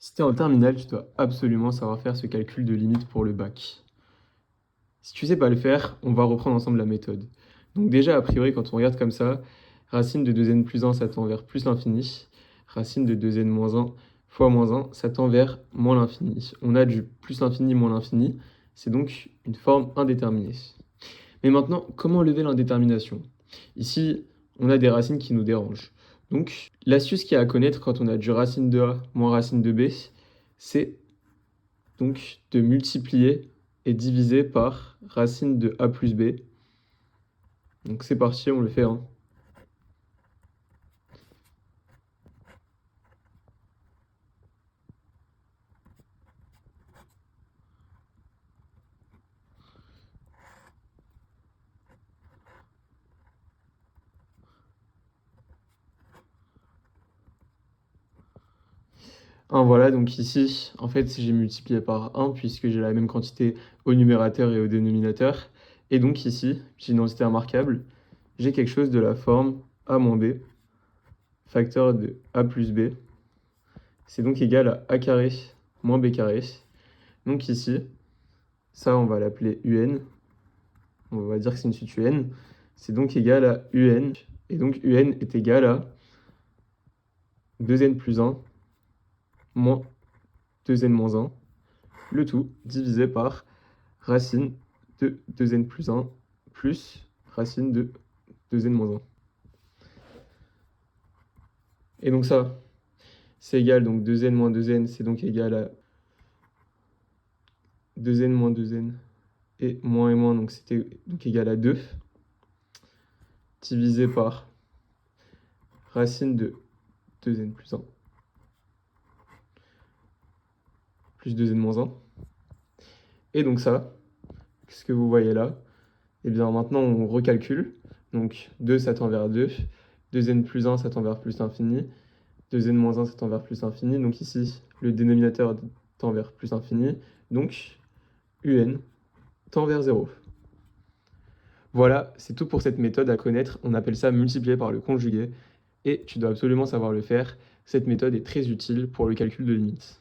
Si tu es en terminale, tu dois absolument savoir faire ce calcul de limite pour le bac. Si tu sais pas le faire, on va reprendre ensemble la méthode. Donc déjà, a priori, quand on regarde comme ça, racine de 2n plus 1, ça tend vers plus l'infini. Racine de 2n moins 1 fois moins 1, ça tend vers moins l'infini. On a du plus l'infini moins l'infini, c'est donc une forme indéterminée. Mais maintenant, comment lever l'indétermination? Ici, on a des racines qui nous dérangent. Donc, l'astuce qu'il y a à connaître quand on a du racine de a moins racine de b, c'est donc de multiplier et diviser par racine de a plus b. Donc c'est parti, on le fait. Voilà, donc ici, en fait, j'ai multiplié par 1 puisque j'ai la même quantité au numérateur et au dénominateur. Et donc ici, j'ai une identité remarquable, j'ai quelque chose de la forme a moins b, facteur de a plus b. C'est donc égal à a carré moins b carré. Donc ici, ça, on va l'appeler un. On va dire que c'est une suite un. C'est donc égal à un. Et donc un est égal à 2n plus 1 moins 2n moins 1, le tout divisé par racine de 2n plus 1 plus racine de 2n moins 1. Et donc ça, c'est égal, donc 2n moins 2n, c'est donc égal à 2n moins 2n et moins, donc c'était donc égal à 2, divisé par racine de 2n plus 1 plus 2n moins 1. Et donc ça, ce que vous voyez là, et bien maintenant on recalcule. Donc 2 ça tend vers 2, 2n plus 1 ça tend vers plus l'infini, 2n moins 1 ça tend vers plus l'infini, donc ici le dénominateur tend vers plus l'infini, donc un tend vers 0. Voilà, c'est tout pour cette méthode à connaître, on appelle ça multiplier par le conjugué, et tu dois absolument savoir le faire. Cette méthode est très utile pour le calcul de limites.